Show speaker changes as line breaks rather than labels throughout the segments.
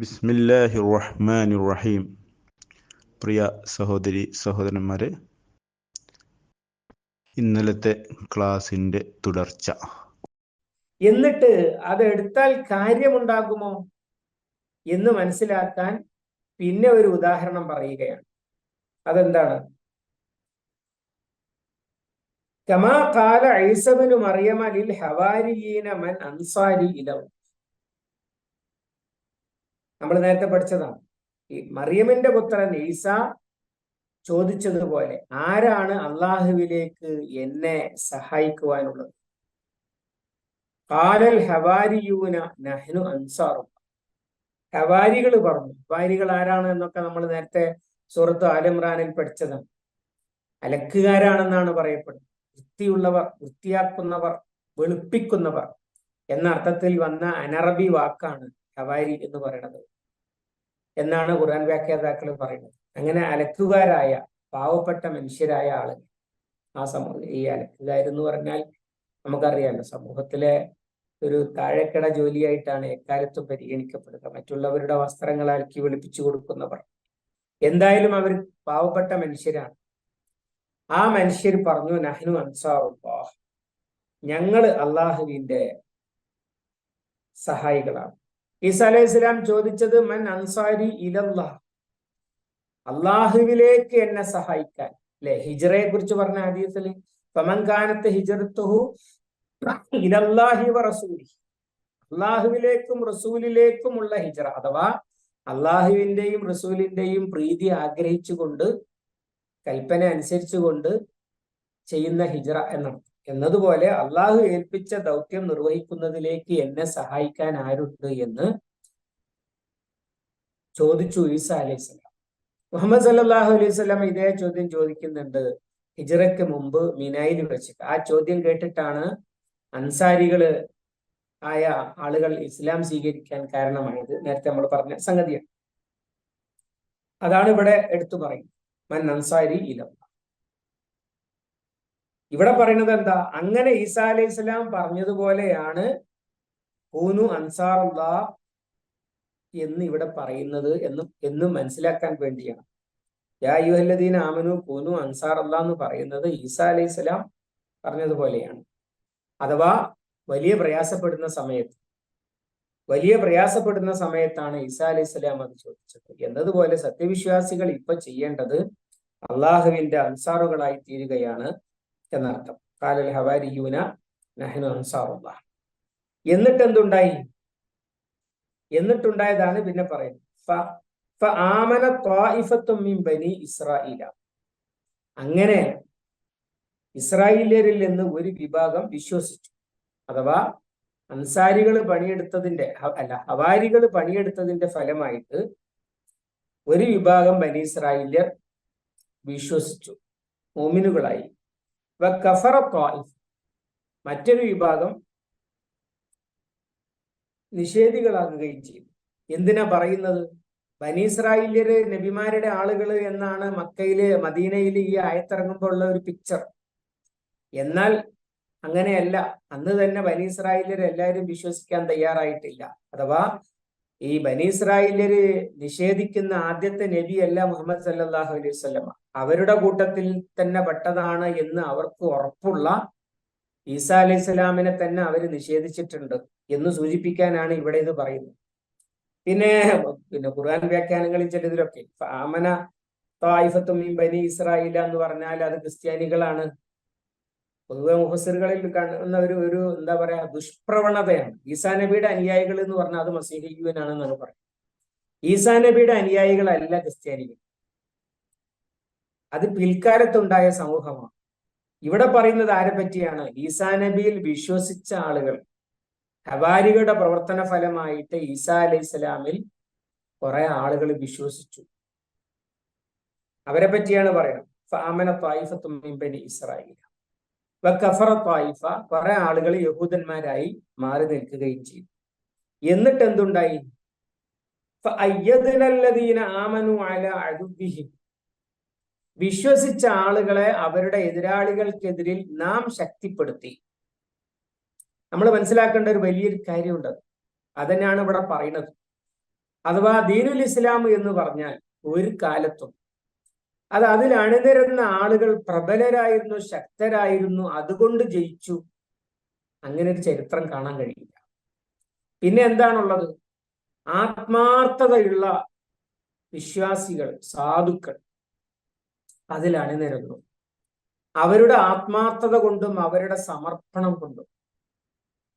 ബിസ്മില്ലാഹിർ റഹ്മാനിർ റഹീം. പ്രിയ സഹോദരി സഹോദരന്മാരെ, ഇന്നലത്തെ ക്ലാസിന്റെ തുടർച്ച.
എന്നിട്ട് അത് എടുത്താൽ കാര്യമുണ്ടാകുമോ എന്ന് മനസ്സിലാക്കാൻ പിന്നെ ഒരു ഉദാഹരണം പറയുകയാണ്. അതെന്താണ്? കമാ ഖാല ഈസ ഇബ്നു മറിയമ ലിൽ ഹവാരിയീന മൻ അൻസാരി ഇലല്ലാഹ്. നമ്മൾ നേരത്തെ പഠിച്ചതാണ്. ഈ മറിയമിന്റെ പുത്രൻ ഈസ ചോദിച്ചതുപോലെ, ആരാണ് അള്ളാഹുവിലേക്ക് എന്നെ സഹായിക്കുവാനുള്ളത്? ഖാലൽ ഹവാരിയൂന നഹ്നു അൻസാറുല്ലാഹ്. ഹവാരികൾ പറഞ്ഞു. ഹവാരികൾ ആരാണ് എന്നൊക്കെ നമ്മൾ നേരത്തെ സൂറത്ത് ആൽ ഇംറാനിൽ പഠിച്ചതാണ്. അലക്കുകാരാണെന്നാണ് പറയപ്പെടുന്നത്. വൃത്തിയുള്ളവർ, വൃത്തിയാക്കുന്നവർ, വെളുപ്പിക്കുന്നവർ എന്ന അർത്ഥത്തിൽ വന്ന അനറബി വാക്കാണ് ഹവാരി എന്ന് പറയുന്നത് എന്നാണ് ഖുർആൻ വ്യാഖ്യാതാക്കൾ പറയുന്നത്. അങ്ങനെ അലക്കുകാരായ പാവപ്പെട്ട മനുഷ്യരായ ആളുകൾ, ആ സമൂഹം, ഈ അലക്കുകാരെന്ന് പറഞ്ഞാൽ നമുക്കറിയാമല്ലോ, സമൂഹത്തിലെ ഒരു താഴെക്കട ജോലിയായിട്ടാണ് എക്കാലത്തും പരിഗണിക്കപ്പെടുക. മറ്റുള്ളവരുടെ വസ്ത്രങ്ങൾ അലക്കി വെളുപ്പിച്ചു കൊടുക്കുന്നവർ. എന്തായാലും അവർ പാവപ്പെട്ട മനുഷ്യരാണ്. ആ മനുഷ്യർ പറഞ്ഞു, നഹ്നു അൻസാറുല്ലാഹ്, ഞങ്ങള് അള്ളാഹുവിന്റെ സഹായികളാണ്. ഈസ അലൈഹി സ്വലാം ചോദിച്ചത്, മൻ അൻസാരി ഇലല്ലാഹ്, അള്ളാഹുവിലേക്ക് എന്നെ സഹായിക്കാൻ. അല്ലെ, ഹിജ്റയെ കുറിച്ച് പറഞ്ഞ ഹദീസിൽ ഫമൻ കാനത്ത് ഹിജ്റത്തുഹു ഇലല്ലാഹി വ റസൂലിഹി, അള്ളാഹുവിലേക്കും റസൂലിലേക്കുമുള്ള ഹിജ്റ, അഥവാ അള്ളാഹുവിന്റെയും റസൂലിന്റെയും പ്രീതി ആഗ്രഹിച്ചുകൊണ്ട്, കൽപ്പന അനുസരിച്ചുകൊണ്ട് ചെയ്യുന്ന ഹിജ്റ എന്നാണ്. എന്നതുപോലെ അള്ളാഹു ഏൽപ്പിച്ച ദൗത്യം നിർവഹിക്കുന്നതിലേക്ക് എന്നെ സഹായിക്കാൻ ആരുണ്ട് എന്ന് ചോദിച്ചു ഈസ അലൈഹി സ്വലാം. മുഹമ്മദ് സല്ലല്ലാഹു അലൈഹി വസല്ലം ഇതേ ചോദ്യം ചോദിക്കുന്നുണ്ട് ഹിജ്റയ്ക്ക് മുമ്പ് മിനായിൽ വെച്ചിട്ട്. ആ ചോദ്യം കേട്ടിട്ടാണ് അൻസാരികള് ആയ ആളുകൾ ഇസ്ലാം സ്വീകരിക്കാൻ കാരണമായത്. നേരത്തെ നമ്മൾ പറഞ്ഞ സംഗതിയാണ്. അതാണ് ഇവിടെ എടുത്തു പറയുന്നത്, മൻ അൻസാരി ഇലല്ലാഹ്. ഇവിടെ പറയുന്നത് എന്താ? അങ്ങനെ ഈസാ അലൈഹി സ്വലാം പറഞ്ഞതുപോലെയാണ് കൂനു അൻസാറുല്ലാഹ് എന്ന് ഇവിടെ പറയുന്നത് എന്നും മനസ്സിലാക്കാൻ വേണ്ടിയാണ്. യാ അയ്യുഹല്ലദീന ആമനു കൂനു അൻസാറല്ലാഹ് എന്ന് പറയുന്നത് ഈസാ അലൈഹി സ്വലാം പറഞ്ഞതുപോലെയാണ്. അഥവാ വലിയ പ്രയാസപ്പെടുന്ന സമയത്താണ് ഈസാ അലൈഹി സ്വലാം അത് ചോദിച്ചത്. എന്നതുപോലെ സത്യവിശ്വാസികൾ ഇപ്പൊ ചെയ്യേണ്ടത് അള്ളാഹുവിന്റെ അൻസാറുകളായി തീരുകയാണ് എന്നർത്ഥം. ഖാലൽ ഹവാരിയൂന നഹ്നു അൻസാറുല്ലാഹ്. എന്നിട്ടുണ്ടായതാണ് പിന്നെ പറയുന്നത്, ഫആമന ത്വാഇഫത്തും മിൻ ബനി ഇസ്രായീല. അങ്ങനെ ഇസ്രായേല്യരിൽ നിന്ന് ഒരു വിഭാഗം വിശ്വസിച്ചു. അഥവാ അൻസാരികൾ ഹവാരികൾ പണിയെടുത്തതിന്റെ ഫലമായിട്ട് ഒരു വിഭാഗം ബനി ഇസ്രായേല്യർ വിശ്വസിച്ചു, മുഅ്മിനുകളായി. വകഫറ ത്വാഇഫ്, മറ്റൊരു വിഭാഗം നിഷേധികളാകുകയും ചെയ്തു. എന്തിനാ പറയുന്നത്? ബനി ഇസ്രായേല്യര് നബിമാരുടെ ആളുകൾ എന്നാണ് മദീനയിൽ ഈ ആയത്തിറങ്ങുമ്പോൾ ഉള്ള ഒരു പിക്ചർ. എന്നാൽ അങ്ങനെയല്ല. അന്ന് തന്നെ ബനി ഇസ്രായേല്യർ എല്ലാവരും വിശ്വസിക്കാൻ തയ്യാറായിട്ടില്ല. അഥവാ ഈ ബനി ഇസ്രായേല്യര് നിഷേധിക്കുന്ന ആദ്യത്തെ നബിയല്ല മുഹമ്മദ് സല്ലല്ലാഹു അലൈഹി വസല്ലം. അവരുടെ കൂട്ടത്തിൽ തന്നെ പെട്ടതാണ് എന്ന് അവർക്ക് ഉറപ്പുള്ള ഈസാ അലൈഹി സ്വലാമിനെ തന്നെ അവര് നിഷേധിച്ചിട്ടുണ്ട് എന്ന് സൂചിപ്പിക്കാനാണ് ഇവിടെ ഇത് പറയുന്നത്. പിന്നെ ഖുർആൻ വ്യാഖ്യാനങ്ങളിൽ ചിലതിലൊക്കെ ഫആമന ത്വായിഫത്തും മിൻ ബനി ഇസ്രായീല എന്ന് പറഞ്ഞാൽ അത് ക്രിസ്ത്യാനികളാണ്. പൊതുവെ മുഫസ്സിറുകളിൽ കാണുന്ന ഒരു എന്താ പറയാ, ദുഷ്പ്രവണതയാണ്. ഈസാ നബിയുടെ അനുയായികൾ എന്ന് പറഞ്ഞാൽ അത് മസീഹിയ്യനാണെന്നാണ് പറയുന്നത്. ഈസാ നബിയുടെ അനുയായികളല്ല ക്രിസ്ത്യാനികൾ. അത് പിൽക്കാലത്തുണ്ടായ സമൂഹമാണ്. ഇവിടെ പറയുന്നത് ആരെ പറ്റിയാണ്? ഈസാ നബിയിൽ വിശ്വസിച്ച ആളുകൾ. ഹവാരികളുടെ പ്രവർത്തന ഫലമായിട്ട് ഈസാ അലൈഹി സ്വലാമിൽ കുറെ ആളുകൾ വിശ്വസിച്ചു. അവരെ പറ്റിയാണ് പറയുന്നത്. ഫആമന ത്വായിഫത്തും മിൻ ബനി ഇസ്രായീല വകഫറ ത്വായിഫ, കുറെ ആളുകൾ യഹൂദന്മാരായി മാറി നിൽക്കുകയും ചെയ്തു. എന്നിട്ട് എന്തുണ്ടായി? ഫഅയ്യദ്നല്ലദീന ആമനു അലാ അദുവ്വിഹിം, വിശ്വസിച്ച ആളുകളെ അവരുടെ എതിരാളികൾക്കെതിരിൽ നാം ശക്തിപ്പെടുത്തി. നമ്മൾ മനസ്സിലാക്കേണ്ട ഒരു വലിയൊരു കാര്യമുണ്ട്. അതന്നെയാണ് ഇവിടെ പറയുന്നത്. അഥവാ ദീനുൽ ഇസ്ലാം എന്ന് പറഞ്ഞാൽ ഒരു കാലത്തും അത് അതിൽ അണിനിരന്ന ആളുകൾ പ്രബലരായിരുന്നു, ശക്തരായിരുന്നു, അതുകൊണ്ട് ജയിച്ചു, അങ്ങനെ ഒരു ചരിത്രം കാണാൻ കഴിയില്ല. പിന്നെ എന്താണുള്ളത്? ആത്മാർത്ഥതയുള്ള വിശ്വാസികൾ, സാധുക്കൾ അതിൽ അണിനിരന്നു. അവരുടെ ആത്മാർത്ഥത കൊണ്ടും അവരുടെ സമർപ്പണം കൊണ്ടും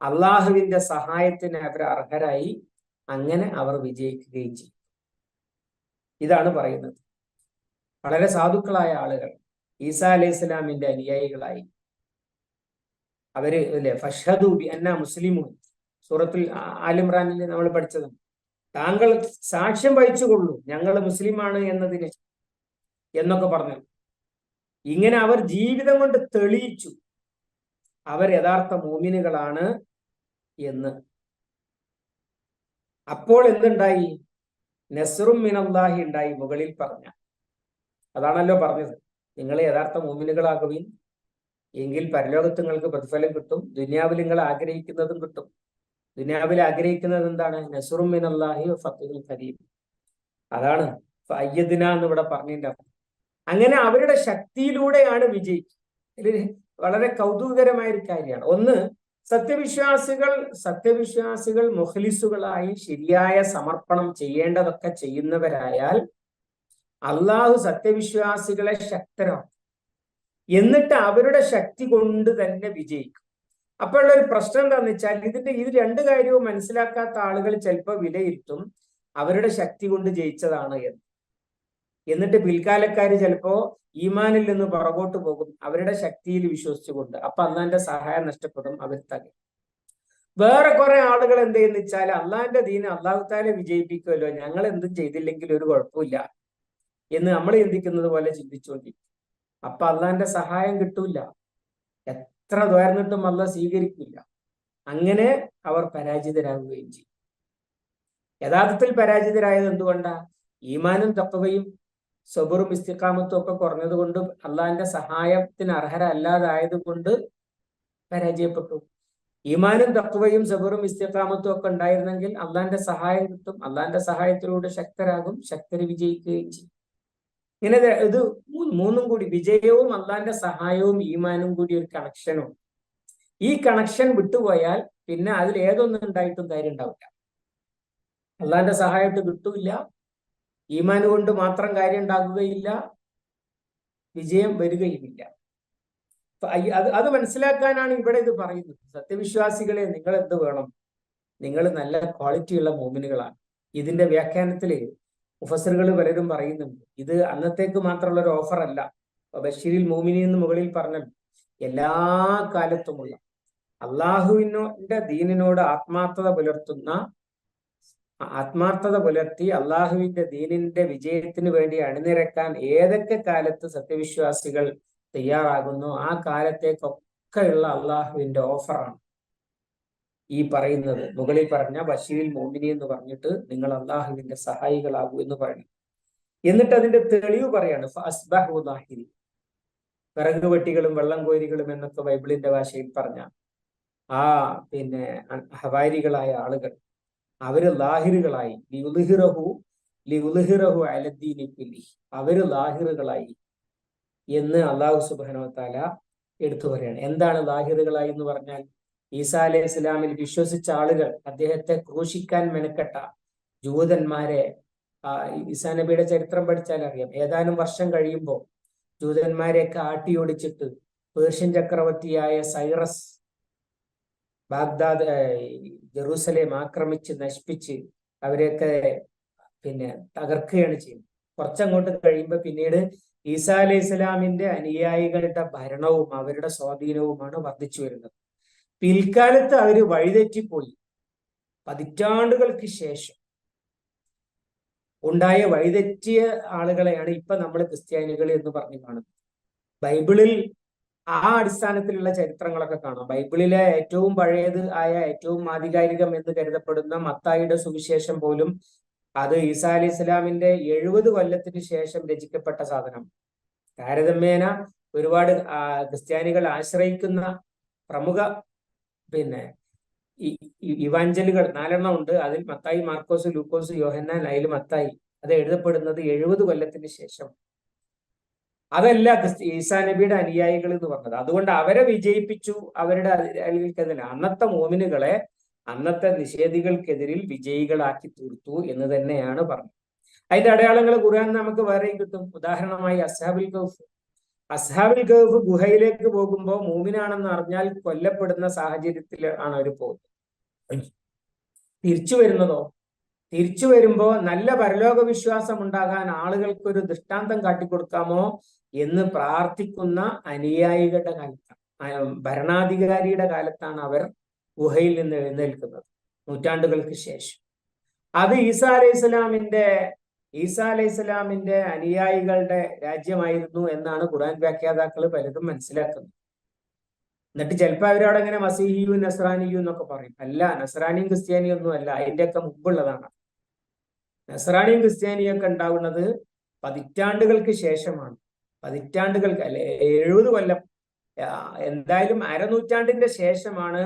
അള്ളാഹുവിന്റെ സഹായത്തിന് അവർ അർഹരായി. അങ്ങനെ അവർ വിജയിക്കുകയും ചെയ്യും. ഇതാണ് പറയുന്നത്. വളരെ സാധുക്കളായ ആളുകൾ ഈസാ അലൈഹി സ്വലാമിന്റെ അനുയായികളായി. അവര് അല്ലെ ഫഷ്ഹദു ബി അന്നാ മുസ്ലിമൂൻ, സൂറത്തുൽ ആലിമ്രാനിൽ നമ്മൾ പഠിച്ചതാണ്. താങ്കൾ സാക്ഷ്യം വഹിച്ചുകൊള്ളൂ ഞങ്ങൾ മുസ്ലിമാണ് എന്നതിന് എന്നൊക്കെ പറഞ്ഞു. ഇങ്ങനെ അവർ ജീവിതം കൊണ്ട് തെളിയിച്ചു അവർ യഥാർത്ഥ മോമിനുകളാണ് എന്ന്. അപ്പോൾ എന്തുണ്ടായി? നസ്റും മിനല്ലാഹി ഉണ്ടായി. മുകളിൽ പറഞ്ഞ അതാണല്ലോ പറഞ്ഞത്, നിങ്ങൾ യഥാർത്ഥ മോമിനുകളാകുവിൻ, എങ്കിൽ പരലോകത്ത് നിങ്ങൾക്ക് പ്രതിഫലം കിട്ടും, ദുനിയാവിൽ നിങ്ങൾ ആഗ്രഹിക്കുന്നതും കിട്ടും. ദുനിയാവിൽ ആഗ്രഹിക്കുന്നത് എന്താണ്? നസ്റും മിനല്ലാഹി ഫത്ഹുൽ ഖരീം. അതാണ് അയ്യദിന എന്ന് ഇവിടെ പറഞ്ഞതിന്റെ. അങ്ങനെ അവരുടെ ശക്തിയിലൂടെയാണ് വിജയിക്കുക. ഇതിൽ വളരെ കൗതുകകരമായ ഒരു കാര്യമാണ്. ഒന്ന്, സത്യവിശ്വാസികൾ മുഖ്ലിസുകളായി ശരിയായ സമർപ്പണം ചെയ്യേണ്ടതൊക്കെ ചെയ്യുന്നവരായാൽ അള്ളാഹു സത്യവിശ്വാസികളെ ശക്തരാക്കും. എന്നിട്ട് അവരുടെ ശക്തി കൊണ്ട് തന്നെ വിജയിക്കും. അപ്പോഴുള്ള ഒരു പ്രശ്നം എന്താണെന്ന് വെച്ചാൽ ഇത് രണ്ട് കാര്യവും മനസ്സിലാക്കാത്ത ആളുകൾ ചിലപ്പോൾ വിലയിരുത്തും അവരുടെ ശക്തി കൊണ്ട് ജയിച്ചതാണ് എന്ന്. എന്നിട്ട് പിൽക്കാലക്കാര് ചിലപ്പോ ഈമാനിൽ നിന്ന് പുറകോട്ട് പോകും അവരുടെ ശക്തിയിൽ വിശ്വസിച്ചുകൊണ്ട്. അപ്പൊ അള്ളാന്റെ സഹായം നഷ്ടപ്പെടും, അവർ തകരും. വേറെ കുറെ ആളുകൾ എന്ത് ചെയ്യുന്ന വെച്ചാൽ അള്ളാന്റെ ദീന് അള്ളാഹു താല വിജയിപ്പിക്കുമല്ലോ, ഞങ്ങൾ എന്തും ചെയ്തില്ലെങ്കിൽ ഒരു കുഴപ്പമില്ല എന്ന് നമ്മൾ ചിന്തിക്കുന്നത് പോലെ ചിന്തിച്ചുകൊണ്ടിരിക്കും. അപ്പൊ അള്ളാന്റെ സഹായം കിട്ടൂല, എത്ര ദ്വാരന്നിട്ടും അള്ളാഹ് സ്വീകരിക്കില്ല. അങ്ങനെ അവർ പരാജിതരാകുകയും ചെയ്യും. യഥാർത്ഥത്തിൽ പരാജിതരായത് എന്തുകൊണ്ടാ? ഈമാനും തഖ്വയും സബറും ഇസ്തിഖാമത്തും ഒക്കെ കുറഞ്ഞത് കൊണ്ട്, അള്ളാഹിന്റെ സഹായത്തിന് അർഹരല്ലാതായത് കൊണ്ട് പരാജയപ്പെട്ടു. ഈമാനും തഖ്വയും സബറും ഇസ്തിഖാമത്തും ഒക്കെ ഉണ്ടായിരുന്നെങ്കിൽ അള്ളാഹിന്റെ സഹായം കിട്ടും, അള്ളാഹിന്റെ സഹായത്തിലൂടെ ശക്തരാകും, ശക്തര് വിജയിക്കുകയും ചെയ്യും. ഇങ്ങനെ ഇത് മൂന്നും കൂടി, വിജയവും അള്ളാഹിന്റെ സഹായവും ഈമാനും കൂടി ഒരു കണക്ഷനും. ഈ കണക്ഷൻ വിട്ടുപോയാൽ പിന്നെ അതിൽ ഏതൊന്നും ഉണ്ടായിട്ടും കാര്യം ഉണ്ടാവില്ല. അള്ളാഹിന്റെ സഹായമായിട്ട് കിട്ടൂല, ഈമാൻ കൊണ്ട് മാത്രം കാര്യം ഉണ്ടാകുകയില്ല, വിജയം വരികയുമില്ല. അത് മനസ്സിലാക്കാനാണ് ഇവിടെ ഇത് പറയുന്നത്. സത്യവിശ്വാസികളെ നിങ്ങൾ എന്ത് വേണം? നിങ്ങൾ നല്ല ക്വാളിറ്റിയുള്ള മോമിനുകളാണ്. ഇതിന്റെ വ്യാഖ്യാനത്തില് മുഫസ്സിറുകൾ പലരും പറയുന്നുണ്ട്, ഇത് അന്നത്തേക്ക് മാത്രമുള്ള ഒരു ഓഫർ അല്ല. ബഷീരിൽ മോമിനി എന്ന് മുകളിൽ പറഞ്ഞാൽ എല്ലാ കാലത്തുമുള്ള അള്ളാഹുവിന്റെ ദീനിനോട് ആത്മാർത്ഥത പുലർത്തി അള്ളാഹുവിന്റെ ദീനിന്റെ വിജയത്തിന് വേണ്ടി അണിനിരക്കാൻ ഏതൊക്കെ കാലത്ത് സത്യവിശ്വാസികൾ തയ്യാറാകുന്നു ആ കാലത്തേക്കൊക്കെയുള്ള അള്ളാഹുവിന്റെ ഓഫറാണ് ഈ പറയുന്നത്. മുകളിൽ പറഞ്ഞ ബഷീരിൽ മോമിനി എന്ന് പറഞ്ഞിട്ട് നിങ്ങൾ അള്ളാഹുവിന്റെ സഹായികളാകൂ എന്ന് പറയണം. എന്നിട്ട് അതിന്റെ തെളിവ് പറയാണ്, വിറക് വെട്ടികളും വെള്ളം കോരികളും എന്നൊക്കെ ബൈബിളിന്റെ ഭാഷയിൽ പറഞ്ഞ പിന്നെ ഹവാരികളായ ആളുകൾ അവര് ലാഹിറുകളായി, അവര് ലാഹിറുകളായി എന്ന് അള്ളാഹു സുബ്ഹാനഹു വ തആല എടുത്തു പറയാണ്. എന്താണ് ലാഹിറുകളായി എന്ന് പറഞ്ഞാൽ? ഈസാ അലൈഹി ഇസ്ലാമിൽ വിശ്വസിച്ച ആളുകൾ, അദ്ദേഹത്തെ ക്രൂശിക്കാൻ മെനക്കെട്ട ജൂതന്മാരെ, ഈസാ നബിയുടെ ചരിത്രം പഠിച്ചാൽ അറിയാം. ഏതാനും വർഷം കഴിയുമ്പോൾ ജൂതന്മാരെയൊക്കെ ആട്ടിയോടിച്ചിട്ട് പേർഷ്യൻ ചക്രവർത്തിയായ സൈറസ് ബാഗ്ദാദ് ജെറൂസലേം ആക്രമിച്ച് നശിപ്പിച്ച് അവരെയൊക്കെ പിന്നെ തകർക്കുകയാണ് ചെയ്യുന്നത്. കുറച്ചങ്ങോട്ട് കഴിയുമ്പോൾ പിന്നീട് ഈസാ അലൈഹി ഇസ്ലാമിന്റെ അനുയായികളുടെ ഭരണവും അവരുടെ സ്വാധീനവുമാണ് വർദ്ധിച്ചു വരുന്നത്. പിൽക്കാലത്ത് അവര് വഴിതെറ്റിപ്പോയി. പതിറ്റാണ്ടുകൾക്ക് ശേഷം ഉണ്ടായ വഴിതെറ്റിയ ആളുകളെയാണ് ഇപ്പൊ നമ്മൾ ക്രിസ്ത്യാനികൾ എന്ന് പറഞ്ഞു കാണുന്നത്. ബൈബിളിൽ അടിസ്ഥാനത്തിലുള്ള ചരിത്രങ്ങളൊക്കെ കാണാം. ബൈബിളിലെ ഏറ്റവും പഴയത് ആയ, ഏറ്റവും ആധികാരികം എന്ന് കരുതപ്പെടുന്ന മത്തായിയുടെ സുവിശേഷം പോലും അത് ഈസാ അലൈഹി ഇസ്ലാമിന്റെ 70 കൊല്ലത്തിന് ശേഷം രചിക്കപ്പെട്ട സാധനം. താരതമ്യേന ഒരുപാട് ക്രിസ്ത്യാനികൾ ആശ്രയിക്കുന്ന പ്രമുഖ ഇവാഞ്ചലുകൾ 4 ഉണ്ട്. അതിൽ മത്തായി, മാർക്കോസ്, ലൂക്കോസ്, യോഹന്നാൻ, അതിൽ മത്തായി. അത് എഴുതപ്പെടുന്നത് 70 കൊല്ലത്തിന് ശേഷം. അതല്ല ഈസാ നബിയുടെ അനുയായികൾ എന്ന് പറഞ്ഞത്. അതുകൊണ്ട് അവരെ വിജയിപ്പിച്ചു, അവരുടെ അനുയായികൾക്കെതിരെ അന്നത്തെ മോമിനുകളെ അന്നത്തെ നിഷേധികൾക്കെതിരിൽ വിജയികളാക്കി തീർത്തു എന്ന് തന്നെയാണ് പറഞ്ഞത്. അതിന്റെ അടയാളങ്ങൾ ഖുർആൻ നമുക്ക് വേറെയും കിട്ടും. ഉദാഹരണമായി അസ്ഹാബുൽ കഹ്ഫ്. അസ്ഹാബുൽ കഹ്ഫ് ഗുഹയിലേക്ക് പോകുമ്പോൾ മൂമിനാണെന്ന് അറിഞ്ഞാൽ കൊല്ലപ്പെടുന്ന സാഹചര്യത്തിൽ ആണ് അവർ പോകുന്നത്. തിരിച്ചു വരുന്നതോ, തിരിച്ചു വരുമ്പോ നല്ല പരലോക വിശ്വാസം ഉണ്ടാകാൻ ആളുകൾക്കൊരു ദൃഷ്ടാന്തം കാട്ടിക്കൊടുക്കാമോ എന്ന് പ്രാർത്ഥിക്കുന്ന അനുയായികളുടെ കാലത്താണ്, ഭരണാധികാരിയുടെ കാലത്താണ് അവർ ഗുഹയിൽ നിന്ന് എഴുന്നേൽക്കുന്നത്, നൂറ്റാണ്ടുകൾക്ക് ശേഷം. അത് ഈസാ അലൈഹിസ്സലാമിന്റെ അനുയായികളുടെ രാജ്യമായിരുന്നു എന്നാണ് ഖുർആൻ വ്യാഖ്യാതാക്കൾ പലതും മനസ്സിലാക്കുന്നത്. എന്നിട്ട് ചിലപ്പോൾ അവരവിടെ ഇങ്ങനെ മസീഹിയും നസ്രാനിയും എന്നൊക്കെ പറയും. അല്ല, നസ്രാനിയും ക്രിസ്ത്യാനിയും ഒന്നും അല്ല, അതിന്റെയൊക്കെ മുമ്പുള്ളതാണ്. നസ്രാനിയും ക്രിസ്ത്യാനിയും ഒക്കെ ഉണ്ടാവുന്നത് പതിറ്റാണ്ടുകൾക്ക് ശേഷമാണ്. പതിറ്റാണ്ടുകൾക്ക് അല്ലെ 70 കൊല്ലം, എന്തായാലും അരനൂറ്റാണ്ടിന്റെ ശേഷമാണ്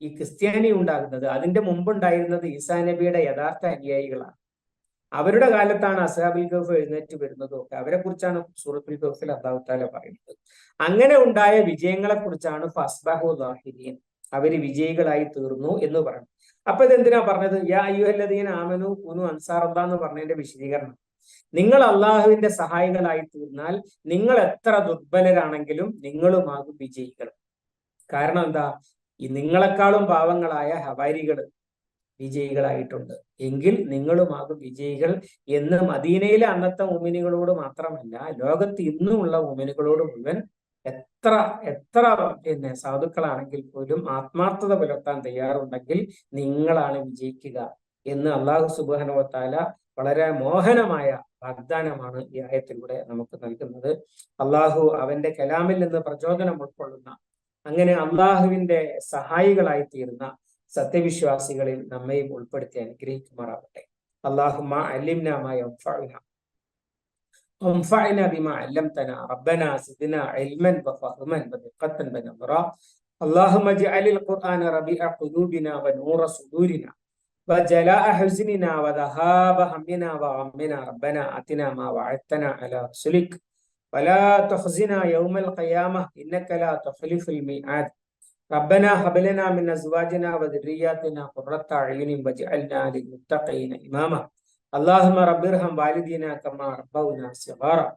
ഈ ക്രിസ്ത്യാനി ഉണ്ടാകുന്നത്. അതിന്റെ മുമ്പുണ്ടായിരുന്നത് ഈസാ നബിയുടെ യഥാർത്ഥ അനുയായികളാണ്. അവരുടെ കാലത്താണ് അസ്ഹാബുൽ കഹ്ഫ് എഴുന്നേറ്റ് വരുന്നതും ഒക്കെ. അവരെ കുറിച്ചാണ് സൂറത്തുൽ കഹ്ഫിൽ അല്ലാഹു തആല പറയുന്നത്. അങ്ങനെ ഉണ്ടായ വിജയങ്ങളെ കുറിച്ചാണ് ഫസ്ബഹു ദാഹിരീൻ, അവര് വിജയികളായി തീർന്നു എന്ന് പറയുന്നത്. അപ്പൊ ഇതെന്തിനാ പറഞ്ഞത്? യാ അയ്യുഹല്ലദീന ആമനു കുനു അൻസാറല്ലാഹ് എന്ന് പറഞ്ഞതിന്റെ വിശദീകരണം. നിങ്ങൾ അള്ളാഹുവിന്റെ സഹായികളായി തീർന്നാൽ നിങ്ങൾ എത്ര ദുർബലരാണെങ്കിലും നിങ്ങളുമാകും വിജയികൾ. കാരണം എന്താ? ഈ നിങ്ങളെക്കാളും പാവങ്ങളായ ഹവാരികൾ വിജയികളായിട്ടുണ്ട് എങ്കിൽ നിങ്ങളുമാകും വിജയികൾ എന്ന് മദീനയിലെ അന്നത്തെ മുഅ്മിനുകളോട് മാത്രമല്ല, ലോകത്ത് ഇന്നുമുള്ള മുഅ്മിനുകളോട് മുഴുവൻ എത്ര സാധുക്കളാണെങ്കിൽ പോലും ആത്മാർത്ഥത പുലർത്താൻ തയ്യാറുണ്ടെങ്കിൽ നിങ്ങളാണ് വിജയിക്കുക എന്ന് അല്ലാഹു സുബ്ഹാനഹു വ തആല വളരെ മോഹനമായ വാഗ്ദാനമാണ് ഈ ആയത്തിലൂടെ നമുക്ക് നൽകുന്നത്. അള്ളാഹു അവന്റെ കലാമിൽ നിന്ന് പ്രചോദനം ഉൾക്കൊള്ളുന്ന, അങ്ങനെ അള്ളാഹുവിന്റെ സഹായികളായി തീരുന്ന സത്യവിശ്വാസികളിൽ നമ്മയും ഉൾപ്പെടുത്തി അനുഗ്രഹിക്കുമാറാവട്ടെ. അല്ലാഹുമ്മ അല്ലിംനാ മാ യൻഫഉനാ വൻഫഅനാ ബിമാ അല്ലംതനാ റബ്ബനാ സിദ്നാ ഇൽമൻ വഫഹ്മൻ വദിഖ്ഖതൻ വനദറാ. അല്ലാഹുമ്മ ഇജ്അലിൽ ഖുർആന റബീഅ ഖുലൂബിനാ വനൂറ സുദൂരിനാ വജലാഅ ഹുസ്നിനാ വദഹാബ ഹമ്മിനാ വഗമ്മിനാ. റബ്ബനാ ആതിനാ മാ വഅദ്തനാ അലാ റസൂലിക വലാ തുഖ്സിനാ യൗമൽ ഖിയാമah ഇന്നക ലാ തുഖ്ലിഫുൽ മീആദ്. ربنا هب لنا من ازواجنا وذرياتنا قرة اعين واجعلنا للمتقين اماما. اللهم رب ارحم والدينا كما ربونا صغارا.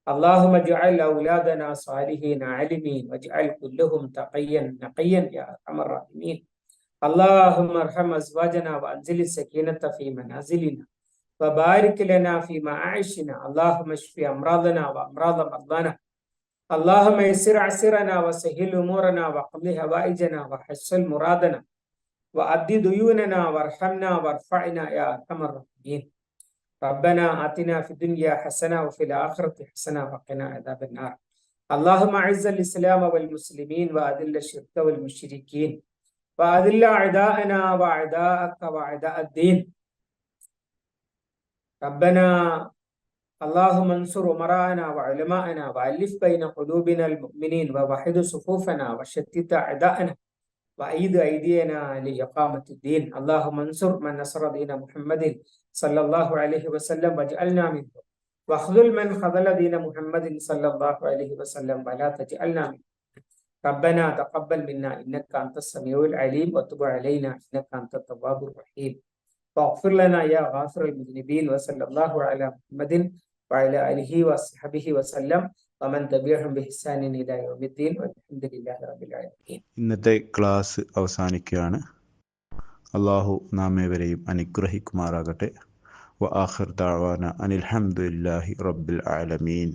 اللهم اجعل اولادنا صالحين عالمين واجعل كلهم تقيا نقيا يا ارحم الراحمين. اللهم ارحم ازواجنا وانزل السكينة في منازلنا وبارك لنا في معاشنا. اللهم اشف امراضنا وامراض مرضانا. اللهم يسر عسرنا وسهل امورنا وقضي هوائجنا وحسن مرادنا وأدي ديوننا وارحمنا وارفعنا يا ارحم الراحمين. ربنا آتنا في الدنيا حسنة وفي الآخرة حسنة وقنا عذاب النار. اللهم أعز الإسلام والمسلمين وأذل الشرك والمشركين وأذل أعداءنا وأعداءك وأعداء الدين. ربنا اللهم انصر أمراءنا وعلماءنا وألف بين قلوبنا المؤمنين ووحد صفوفنا وشتت أعداءنا وأيد أيدينا لإقامة الدين. اللهم انصر من نصر دين محمد صلى الله عليه وسلم واجعلنا منه، واخذل من خذل دين محمد صلى الله عليه وسلم ولا تجعلنا منه. ربنا تقبل منا إنك أنت السميع العليم وتب علينا إنك أنت التواب الرحيم. واغفر لنا يا غافر المذنبين. وصلى الله على محمد وعلى آله وصحبه وسلم ومن تبعهم بإحسان إلى يوم الدين والحمد لله رب العالمين.
ഇന്നത്തെ ക്ലാസ് അവസാനിക്കുകയാണ്. അള്ളാഹു നാം ഏവരെയും അനുഗ്രഹിക്കുമാറാകട്ടെ. വ ആഖിർ ദഅവാന അനിൽ ഹംദുലില്ലാഹി റബ്ബിൽ ആലമീൻ.